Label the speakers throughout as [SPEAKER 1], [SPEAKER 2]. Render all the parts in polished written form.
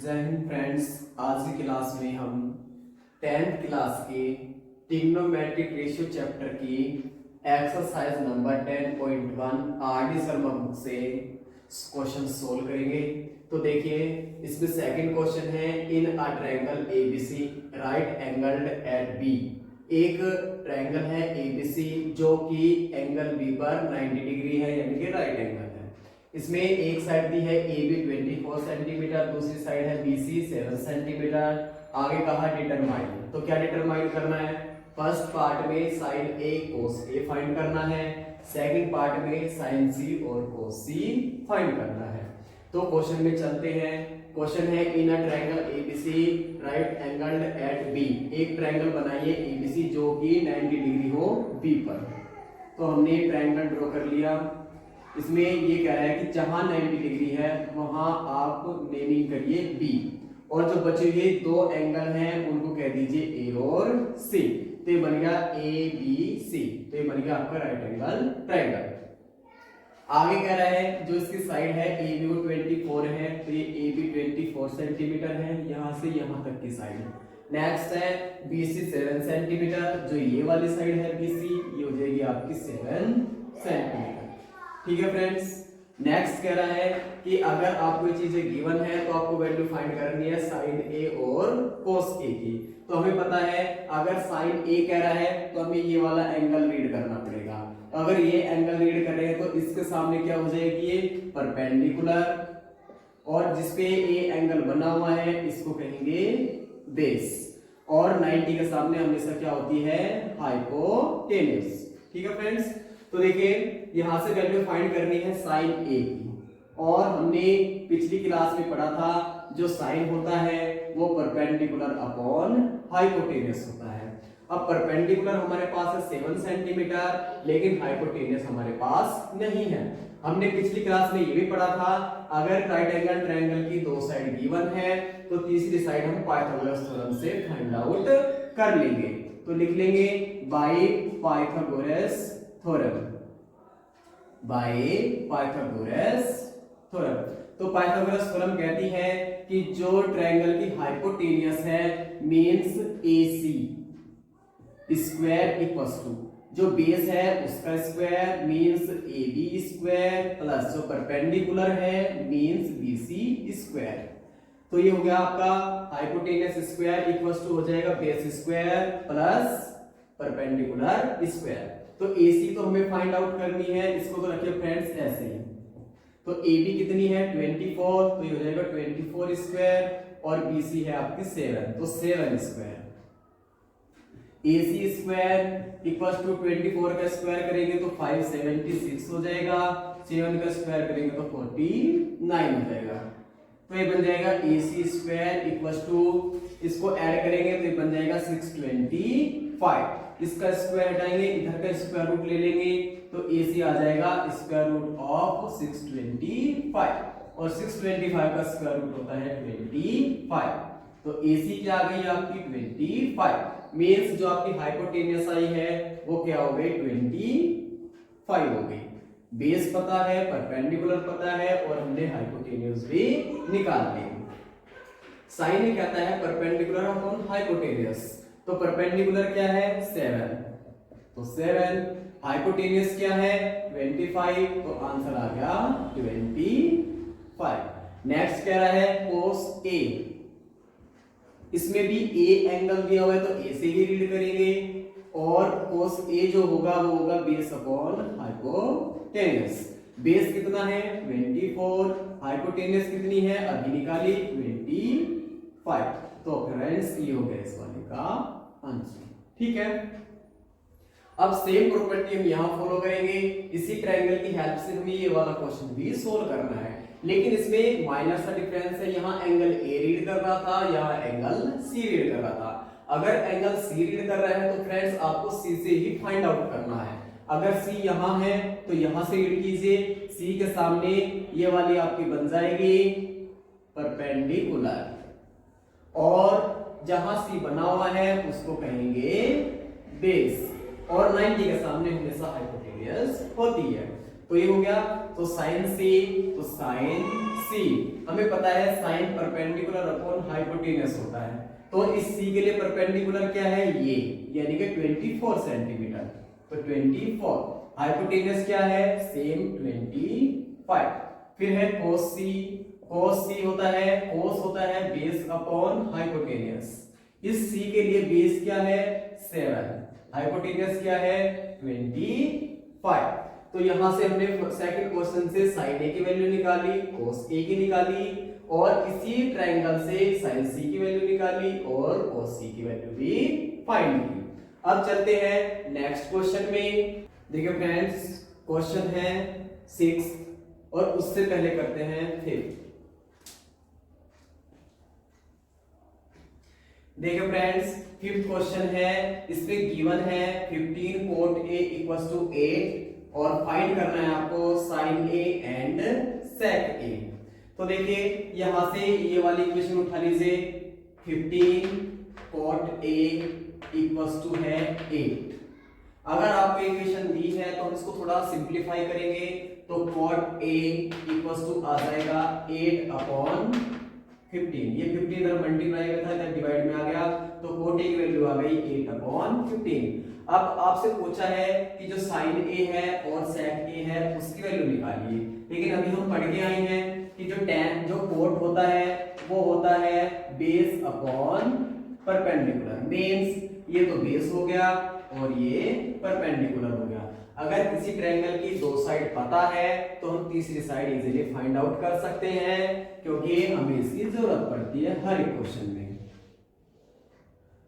[SPEAKER 1] जय हिंद फ्रेंड्स। आज की क्लास में हम 10th क्लास के ट्रिग्नोमेट्रिक रेशियो चैप्टर की exercise number 10.1 R D. Sharma book से क्वेश्चन सोल्व करेंगे। तो देखिए, इसमें सेकंड क्वेश्चन है, in a triangle A B C right angled at B. एक ट्रायंगल है एबीसी जो कि एंगल बी पर 90 डिग्री है, यानी कि राइट एंगल है। इसमें एक साइड दी है ए बी 24 सेंटीमीटर, दूसरी साइड है बी सी 7 सेंटीमीटर। आगे कहा डिटरमाइन, तो क्या डिटरमाइन करना है? फर्स्ट पार्ट में साइन ए कोस ए फाइंड करना है, सेकंड पार्ट में साइन सी और कोस सी फाइंड करना है। तो क्वेश्चन में चलते हैं। क्वेश्चन है, in a triangle A B C right angled at B. एक ट्रायंगल बनाइए एबीसी जो कि 90 डिग्री हो बी पर। तो हमने ट्रायंगल ड्रॉ कर लिया। इसमें ये कह रहा है कि जहां 90 डिग्री है वहां आप नेमिंग करिए बी, और जो बचे हुए दो एंगल हैं उनको कह दीजिए ए और सी। तो ये बन गया ए बी सी, तो ये बन गया आपका राइट एंगल ट्रायंगल। आगे कह रहा है जो इसकी साइड है ए बी को 24 है, तो ये ए बी 24 सेंटीमीटर है यहां से यहां तक की साइड। नेक्स्ट है बी सी 7 सेंटीमीटर, जो ये वाली साइड है बी सी, ये हो जाएगी आपकी 7 सेंटीमीटर। ठीक है फ्रेंड्स। नेक्स्ट कह रहा है कि अगर आपको ये चीजें गिवन है तो आपको वैल्यू फाइंड करनी है साइन ए और कोस ए की। तो हमें पता है अगर साइन ए कह रहा है तो हमें ये वाला एंगल रीड करना पड़ेगा। अगर ये एंगल रीड कर रहे हैं तो इसके सामने क्या हो जाएगी, ये परपेंडिकुलर, और जिसपे ये एंगल बना हुआ है इसको कहेंगे बेस, और 90 के सामने हमेशा क्या होती है, हाइपोटेन्यूज। ठीक है फ्रेंड्स। तो देखिए, यहां से वैल्यू फाइंड करनी है साइन ए की, और हमने पिछली क्लास में पढ़ा था जो साइन होता है वो परपेंडिकुलर अपॉन हाइपोटेन्यूज होता है। अब परपेंडिकुलर हमारे पास है 7 सेंटीमीटर, लेकिन हाइपोटेन्यूज हमारे पास नहीं है। हमने पिछली क्लास में ये भी पढ़ा था, अगर राइट एंगल ट्रायंगल की दो साइड गिवन है तो तीसरी साइड हम पाइथागोरस थ्योरम से फाइंड आउट कर लेंगे। तो लिख लेंगे by Pythagoras theorem, by Pythagoras theorem. तो पाइथागोरस थ्योरम कहती है कि जो ट्रायंगल की हाइपोटेन्यूज है means AC square equals to जो बेस है उसका square means AB square plus जो परपेंडिकुलर है मींस BC स्क्वायर। तो ये हो गया आपका हाइपोटेन्यूज स्क्वायर इक्वल्स टू हो जाएगा base square plus perpendicular square. तो AC तो हमें फाइंड आउट करनी है, इसको तो रखिए फ्रेंड्स ऐसे ही। तो AB कितनी है 24, तो ये हो जाएगा 24 स्क्वायर, और BC है आपकी 7, तो 7 square. AC square equals to 24 का स्क्वायर करेंगे तो 576 हो जाएगा, 7 का स्क्वायर करेंगे तो 49 हो जाएगा। तो ये बन जाएगा AC स्क्वायर इक्वल्स टू, इसको ऐड करेंगे तो ये बन जाएगा 625। इसका स्क्वायर हटाएंगे, इधर का स्क्वायर रूट ले लेंगे तो AC आ जाएगा स्क्वायर रूट ऑफ 625, और 625 का स्क्वायर रूट होता है 25। तो AC क्या आ गई आपकी 25, मींस जो आपकी हाइपोटेन्यूज आई है वो क्या हो गई 25 हो गई। बेस पता है, परपेंडिकुलर पता है, और हमने हाइपोटेन्यूज भी निकाल ली। साइन ये कहता है परपेंडिकुलर अपॉन हाइपोटेन्यूज, तो परपेंडिकुलर क्या है 7, तो 7, हाइपोटेन्यूज क्या है 25, तो आंसर आ गया 25। नेक्स्ट कह रहा है कोस ए, इसमें भी ए एंगल दिया हुआ है तो ए से ही रीड करेंगे, और कोस ए जो होगा वो होगा बेस अपॉन हाइपोटेन्यूज। बेस कितना है 24, हाइपोटेन्यूज कितनी है अभी निकाली 25। तो फ्रेंड्स ये हो गया इस वाले का आंसर। ठीक है। अब सेम प्रॉपर्टी हम यहां फॉलो करेंगे, इसी ट्रायंगल की हेल्प से हमें ये वाला क्वेश्चन भी सोल्व करना है, लेकिन इसमें माइनर सा डिफरेंस है। यहां एंगल ए रीड कर रहा था, यहां एंगल सी रीड कर रहा था। अगर एंगल सी रीड कर रहा है तो फ्रेंड्स आपको सी से ही फाइंड आउट करना है। अगर सी यहां है तो यहां से रीड कीजिए, सी के सामने ये वाली आपकी बन जाएगी परपेंडिकुलर, और जहां सी बना हुआ है उसको कहेंगे बेस, और 90 के सामने हमेशा हाइपोटेन्यूज होती है। तो ये हो गया, तो साइन सी, तो साइन सी हमें पता है साइन परपेंडिकुलर अपॉन हाइपोटेनस होता है, तो इस सी के लिए परपेंडिकुलर क्या है ये, यानी कि 24 सेंटीमीटर, तो 24, हाइपोटेनस क्या है सेम 25, फिर है cos सी, cos सी होता है, cos होता है बेस अपॉन हाइपोटेनस, इस सी के लिए बेस क्या है 7, हाइपोटेनस क्या है 25, तो यहां से हमने सेकंड क्वेश्चन से sin a की वैल्यू निकाली, cos a की निकाली, और इसी ट्रायंगल से sin c की वैल्यू निकाली और cos c की वैल्यू भी फाइंड की। अब चलते हैं नेक्स्ट क्वेश्चन में। देखिए फ्रेंड्स, क्वेश्चन है 6 और उससे पहले करते हैं 5। देखिए फ्रेंड्स, 5th क्वेश्चन है, इसमें गिवन है 15 cot a इक्वल्स टू 8 और फाइंड करना है आपको sin a and sec a। तो देखिए यहां से ये वाली इक्वेशन उठा लीजिए, 15 cot a इक्वल्स टू है 8। अगर आपको इक्वेशन दी है तो हम इसको थोड़ा सिंप्लीफाई करेंगे, तो cot a इक्वल्स टू आ जाएगा 8 अपॉन 15, ये 15 इधर मल्टीप्लाई में था इधर डिवाइड में आ गया, तो cot a की वैल्यू आ गई 8 अपॉन 15। अब आपसे पूछा है कि जो sin a है और sec a है उसकी वैल्यू निकालिए, लेकिन अभी हम पढ़ के आए हैं कि जो tan जो cot होता है वो होता है बेस अपॉन परपेंडिकुलर, मींस ये तो बेस हो गया और ये परपेंडिकुलर हो गया। अगर किसी ट्रायंगल की दो साइड पता है तो हम तीसरी साइड इजीली फाइंड आउट कर सकते हैं, क्योंकि हमें इसकी जरूरत पड़ती है हर एक क्वेश्चन में।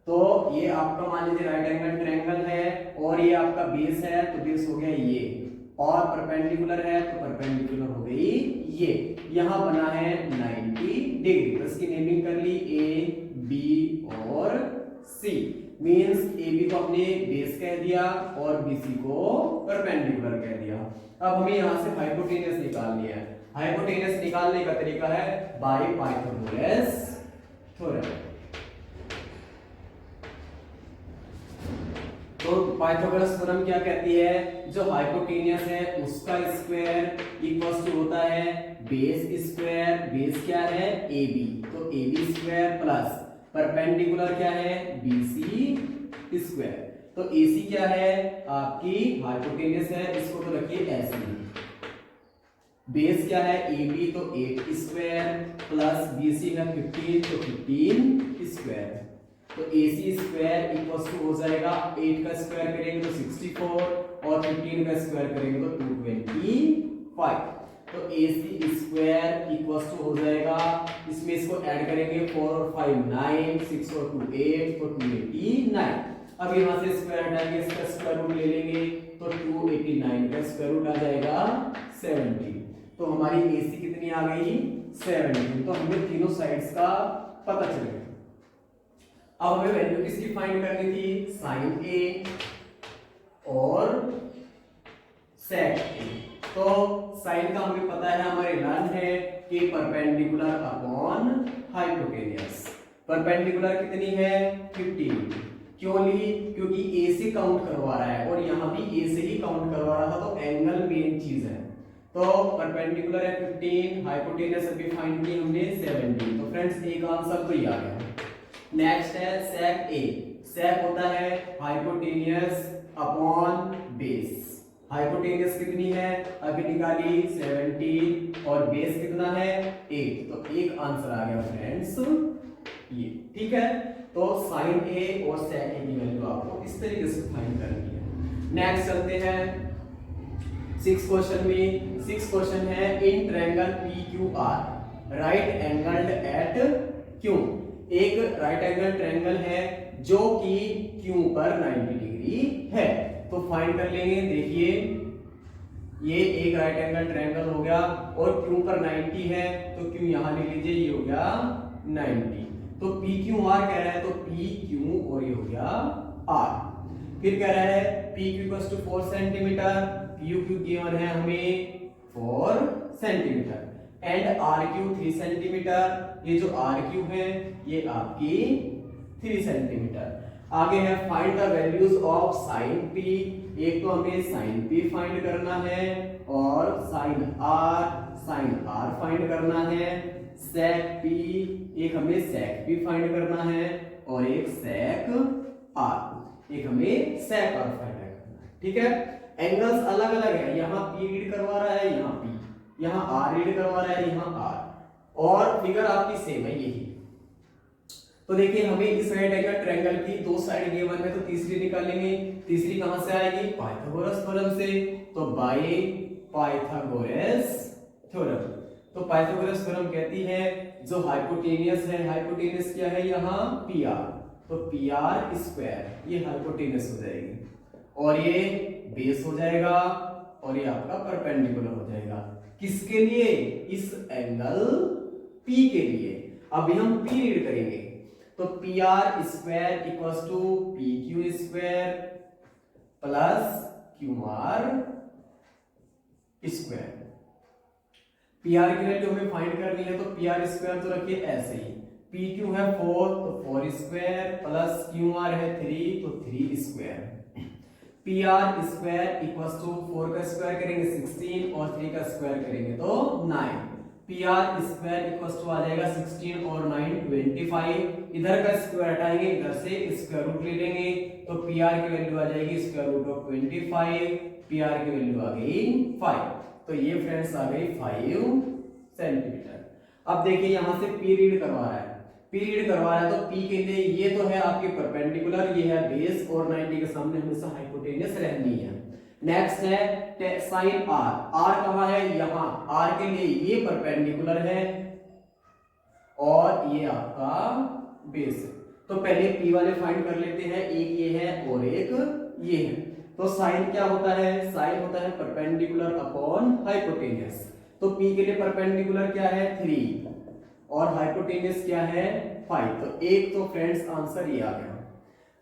[SPEAKER 1] तो ये आपका मान लीजिए राइट एंगल ट्रायंगल है और ये आपका बेस है, तो बेस हो गया ये, और परपेंडिकुलर है तो परपेंडिकुलर हो गई ये। यहां बना है 90 डिग्री, तो इसकी नेमिंग कर ली ए बी और सी, मींस ए बी को हमने बेस कह दिया और बी सी को परपेंडिकुलर कह दिया। अब हमें यहां से हाइपोटेनस निकालनी है। हाइपोटेनस निकालने का तरीका है बाय पाइथागोरस थ्योरम। तो पाइथागोरस थ्योरम क्या कहती है, जो हाइपोटेनस है उसका स्क्वायर इक्वल्स टू होता है बेस स्क्वायर, बेस क्या है ए बी, तो A B square plus perpendicular क्या है BC स्क्वायर। तो AC क्या है आपकी हाइपोटेनस है, इसको तो रखिए ऐसे ही। बेस क्या है AB, तो 8 स्क्वायर प्लस BC है 15, तो 15 स्क्वायर। तो AC स्क्वायर इक्वल्स टू हो जाएगा 8 का स्क्वायर करेंगे तो 64 और 15 का स्क्वायर करेंगे तो 225। तो AC स्क्वायर इक्वल्स टू हो जाएगा, इसमें इसको ऐड करेंगे 4 और 5 9, 6 और 2 8, तो 289। अब यहां से स्क्वायर हटाएंगे, इसका स्क्वायर रूट ले लेंगे तो 289 का स्क्वायर रूट आ जाएगा 70। तो हमारी AC कितनी आ गई 70। तो हमें तीनों साइड्स का पता चल गया। अब हमें वैल्यू किसकी फाइंड करनी थी, sin A और sec A। तो साइन का हमें पता है, हमारे लर्न है कि परपेंडिकुलर अपॉन हाइपोटेनस। परपेंडिकुलर कितनी है 15, क्यों ली, क्योंकि ए से काउंट करवा रहा है और यहाँ भी ए से ही काउंट करवा रहा था, तो एंगल मेन चीज है। तो परपेंडिकुलर है 15, हाइपोटेनस अभी फाइंड की हमने 17। तो फ्रेंड्स एक आंसर तो ये आ गया। नेक्स्ट है sec A। sec होता है हाइपोटेनस अपॉन बेस। हाइपोटेनस कितनी है अभी निकाली 17 और बेस कितना है 8, तो एक आंसर आ गया फ्रेंड्स ये, ठीक है। तो sin A और sec A की वैल्यू आपको इस तरीके से फाइंड करनी है। नेक्स्ट चलते हैं 6 क्वेश्चन में। 6 क्वेश्चन है in triangle PQR right angled eight Q। एक राइट एंगल ट्रायंगल है जो कि Q पर 90 डिग्री है, तो फाइंड कर लेंगे। देखिए ये एक राइट एंगल ट्रायंगल हो गया और Q पर 90 है, तो Q यहां ले लीजिए, ये हो गया 90। तो PQR कह रहा है, तो PQ और ये हो गया R। फिर कह रहा है PQ 4 सेंटीमीटर, PQ गिवन है हमें 4 सेंटीमीटर एंड RQ 3 सेंटीमीटर। ये जो RQ है ये आपकी 3 सेंटीमीटर। आगे है find the values of sin P एक तो हमें साइन पी फाइंड करना है और साइन आर फाइंड करना है, सेक पी, एक हमें सेक पी फाइंड करना है और एक सेक आर, एक हमें सेक आर फाइंड करना है। ठीक है, एंगल्स अलग अलग है, यहाँ पी रीड करवा रहा है, यहाँ पी, यहाँ आर रीड करवा रहा है, यहाँ आर, और फिगर आपकी सेम है यही। तो देखिए हमें इस राइट एंगल ट्रायंगल की दो साइड गिवन है, तो तीसरी निकालेंगे। तीसरी कहां से आएगी? पाइथागोरस थ्योरम से। तो बाय पाइथागोरस थ्योरम, तो पाइथागोरस थ्योरम कहती है जो हाइपोटेनियस है, हाइपोटेनियस क्या है यहाँ? पी आर, तो पी आर स्क्वायर, ये हाइपोटेनियस हो जाएगी और ये बेस हो जाएगा और ये आपका परपेंडिकुलर हो जाएगा। किसके लिए? इस एंगल पी के लिए। अभी हम पी रीड करेंगे, तो P R square equals to P Q square plus Q R square. P R की वैल्यू हमें फाइंड करनी है, तो पी आर स्क्वायर तो रखिए ऐसे ही, पी क्यू है 4 तो 4 स्क्वायर प्लस क्यू आर है 3 तो 3 square. P R square equals to 4 का स्क्वायर करेंगे 16 और 3 का स्क्वायर करेंगे तो 9। P R square equals to आ जाएगा 16 और 9 25। इधर का स्क्वायर हटाएंगे, इधर से स्क्वायर रूट ले लेंगे, तो पी आर की वैल्यू आ जाएगी square root of 25, P R की वैल्यू आ गई 5। तो ये फ्रेंड्स आ गई 5 सेंटीमीटर। अब देखिए यहां से पी रीड करवा रहा है, पी रीड करवा रहा है तो पी के लिए ये तो है आपके परपेंडिकुलर, ये है बेस और 90 के सामने हमेशा हाइपोटेनियस रहनी है। नेक्स्ट है साइन आर, आर कहां है? यहां, आर के लिए ये परपेंडिकुलर है और ये आपका बेस है। तो पहले पी वाले फाइंड कर लेते हैं, एक ये है और एक ये है। तो साइन क्या होता है? साइन होता है परपेंडिकुलर अपॉन हाइपोटेनियस। तो पी के लिए परपेंडिकुलर क्या है? 3 और हाइपोटेनियस क्या है? 5। तो एक तो फ्रेंड्स आंसर ये आ गया।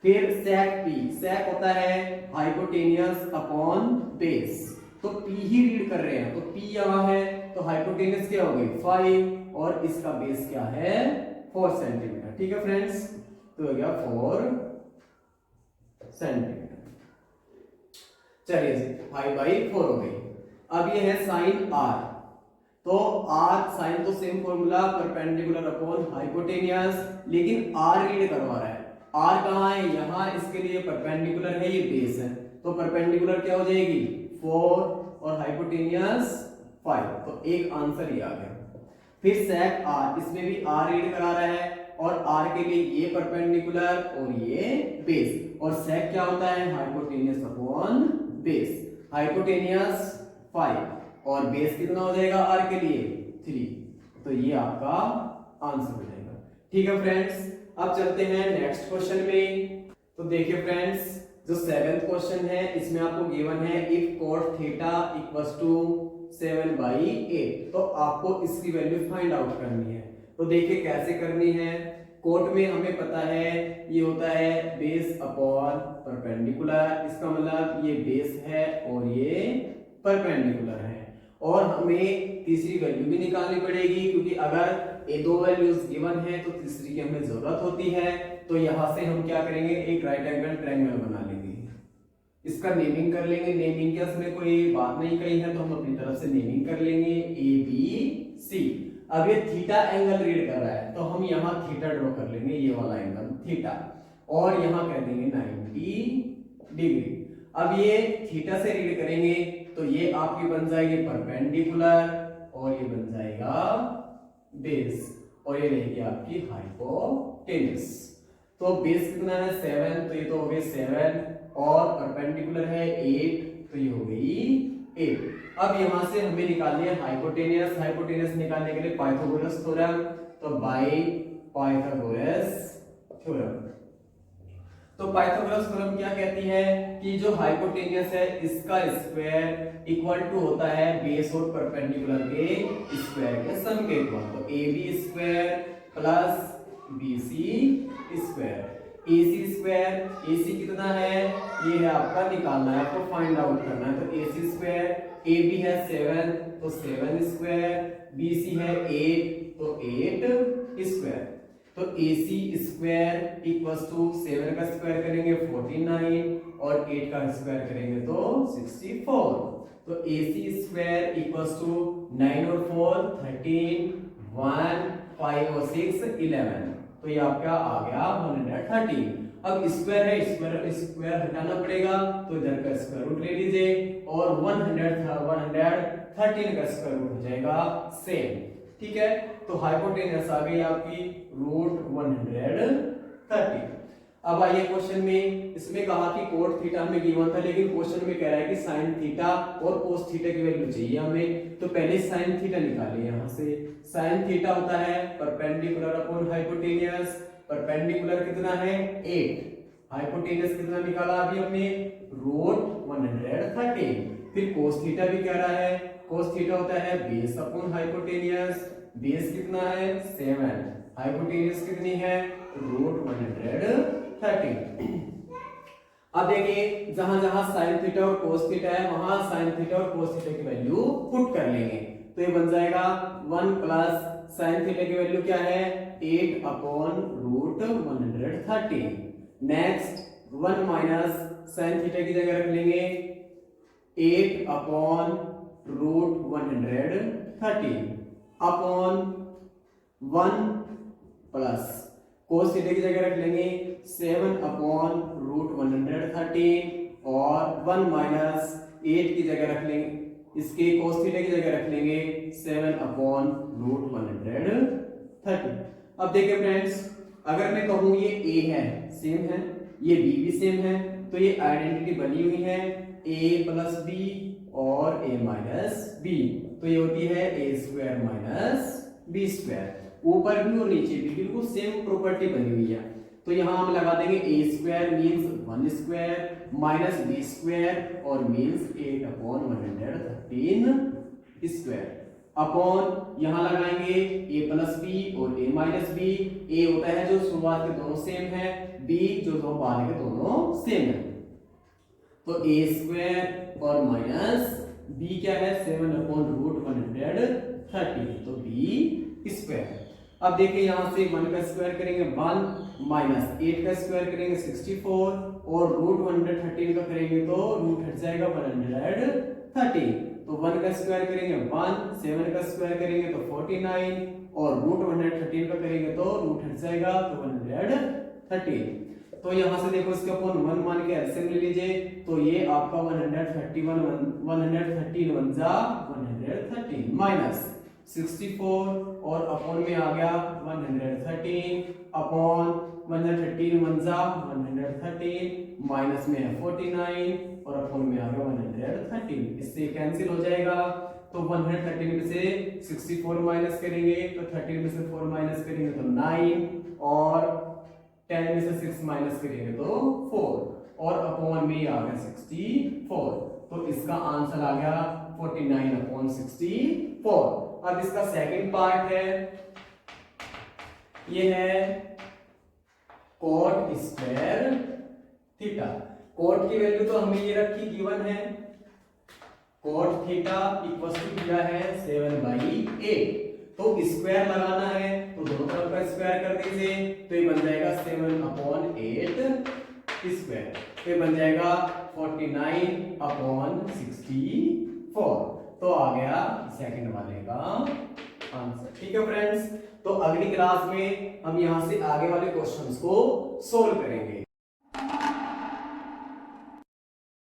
[SPEAKER 1] फिर सेक पी, सेक होता है हाइपोटेनियस अपॉन बेस, तो पी ही रीड कर रहे हैं, तो पी यहां है तो हाइपोटेनियस क्या हो गई 5 और इसका बेस क्या है 4 सेंटीमीटर। ठीक है फ्रेंड्स, तो हो गया 4 सेंटीमीटर। चलिए 5/4 हो गई। अब ये है साइन आर, तो आर साइन तो same formula perpendicular upon hypotenuse, लेकिन आर रीड करवा रहा है। आर कहां है? यहां, इसके लिए परपेंडिकुलर है, ये बेस है, तो परपेंडिकुलर क्या हो जाएगी 4 और हाइपोटेनियस 5। तो एक आंसर ये आ गया। फिर सेक आर, इसमें भी आर रीड करा रहा है और आर के लिए ये परपेंडिकुलर और ये बेस, और सेक क्या होता है? Hypotenuse upon base. हाइपोटेनियस 5 और बेस कितना हो जाएगा आर के लिए 3, तो ये आपका आंसर हो जाएगा। ठीक है फ्रेंड्स, अब चलते हैं नेक्स्ट क्वेश्चन में। तो देखिए फ्रेंड्स, जो 7th क्वेश्चन है इसमें आपको गिवन है if cot theta equals to 7/8, तो आपको इसकी वैल्यू फाइंड आउट करनी है। तो देखिए कैसे करनी है। कोट में हमें पता है ये होता है बेस अपॉन परपेंडिकुलर, इसका मतलब ये बेस है और ये परपेंडिकुलर है, और हमें तीसरी वैल्यू भी निकालनी पड़ेगी क्योंकि अगर ये दो वैल्यूज गिवन है तो तीसरी की हमें जरूरत होती है। तो यहां से हम क्या करेंगे, एक राइट एंगल ट्रायंगल बना लेंगे, इसका नेमिंग कर लेंगे। नेमिंग के उसमें कोई बात नहीं कही है तो हम अपनी तरफ से नेमिंग कर लेंगे ABC। अब ये थीटा एंगल रीड कर रहा है तो हम यहाँ थीटा ड्रॉ कर लेंगे, ये वाला एंगल थीटा, और यहाँ कह देंगे 90 डिग्री। अब ये थीटा से रीड करेंगे तो ये आपकी बन जाएगी परपेंडिकुलर और ये बन जाएगा बेस, और ये रहेगी आपकी हाइपोटेनस। तो बेस कितना है 7, तो ये तो हो गई 7 और परपेंडिकुलर है 8, तो ये हो गई 8। अब यहां से हमें निकालनी है हाइपोटेनियस। हाइपोटेनियस निकालने के लिए पाइथागोरस थ्योरम, तो बाय पाइथागोरस थ्योरम। तो पाइथागोरस थ्योरम क्या कहती है कि जो हाइपोटेनियस है इसका स्क्वायर इक्वल टू होता है बेस और परपेंडिकुलर के स्क्वायर के सम के इक्वल। तो AB square plus BC square. AC square, AC कितना है ये है आपका निकालना है, आपको फाइंड आउट करना है। तो AC स्क्वायर, AB है 7 तो 7 स्क्वायर, BC है 8 तो 8 स्क्वायर। तो AC स्क्वायर इक्वल्स टू 7 का स्क्वायर करेंगे 49 और 8 का स्क्वायर करेंगे तो 64। तो AC स्क्वायर इक्वल्स टू 9 और 4 13, 1 5 और 6 11। तो ये आपका आ गया 113। अब स्क्वायर है, स्क्वायर हटाना पड़ेगा, तो इधर का स्क्वायर रूट ले लीजिए और 113 का स्क्वायर रूट हो जाएगा सेम। ठीक है, तो हाइपोटेनस आ गई आपकी रूट 130। अब आइए क्वेश्चन में, इसमें कहा कि कोट थीटा में गिवन था, लेकिन क्वेश्चन में कह रहा है कि साइन थीटा और कोस थीटा की वैल्यू चाहिए हमें। तो पहले साइन थीटा निकालिए यहाँ से। साइन थीटा होता है परपेंडिकुलर अपॉन हाइपोटेनियस। परपेंडिकुलर कितना है 8, हाइपोटेनियस कितना निकाला अभी हमने रूट 130। फिर कोस थीटा भी कह रहा है, कोस थीटा होता है बेस अपॉन हाइपोटेनियस। बेस कितना है 7, हाइपोटेनियस कितनी है रूट 130। अब देखिए जहां जहां साइन थीटा और कोस थीटा है वहां साइन थीटा और कोस थीटा की वैल्यू पुट कर लेंगे। तो ये बन जाएगा 1 प्लस साइन थीटा की वैल्यू क्या है 8 upon root 130। Next 1 minus sine theta की जगह रख लेंगे 8 upon root 130 upon 1 plus cos theta की जगह रख लेंगे 7 अपॉन रूट 130 और 1 माइनस 8 की जगह रख लेंगे, इसके कोस थीटा की जगह रख लेंगे 7 अपॉन रूट 130। अब देखिए फ्रेंड्स, अगर मैं कहूं ये a है सेम है, ये b भी सेम है, तो ये आइडेंटिटी बनी हुई है a प्लस b और a माइनस b। तो ये होती है a square minus b square. ऊपर भी और नीचे भी बिल्कुल सेम प्रॉपर्टी बनी हुई है। तो यहां हम लगा देंगे a square means 1 square minus b square और मींस 8 अपॉन 113 स्क्वायर अपॉन यहां लगाएंगे a प्लस b और a माइनस b। a होता है जो शुरुआत के दोनों सेम है, b जो दो बाद के दोनों सेम है। तो a स्क्वायर और माइनस b क्या है 7 अपॉन रूट 130, तो b स्क्वायर। अब देखिए यहां से 1 का स्क्वायर करेंगे 1 माइनस 8 का स्क्वायर करेंगे 64 और रूट 113 का करेंगे तो रूट हट जाएगा 130। तो 1 का स्क्वायर करेंगे 1, 7 का स्क्वायर करेंगे तो 49 और रूट 113 का करेंगे तो रूट हट जाएगा तो 130। तो यहां से देखो इसके अपॉन 1 मान के एलसीएम ले लीजिए, तो ये आपका 113 130 माइनस 64 और अपॉन में आ गया 113 अपॉन 113 113 माइनस में है 49 और अपॉन में आ गया 113। इससे कैंसिल हो जाएगा। तो 113 में से 64 माइनस करेंगे तो 13 में से 4 माइनस करेंगे तो 9 और 10 में से 6 माइनस करेंगे तो 4 और अपॉन में आ गया 64। तो इसका आंसर आ गया 49 अपॉन 64। अब इसका सेकंड पार्ट है, ये है कोट स्क्वायर थीटा। कोट की वैल्यू तो हमें ये रखी गिवन है, कोट थीटा इक्वल टू दिया है 7/8। तो स्क्वायर लगाना है तो दोनों तरफ का स्क्वायर कर दीजिए, तो ये बन जाएगा 7 अपॉन 8 स्क्वायर। तो ये बन जाएगा 49 अपॉन 64। तो आ गया सेकंड वाले का आंसर। ठीक है फ्रेंड्स, तो अगली क्लास में हम यहां से आगे वाले क्वेश्चंस को सोल्व करेंगे।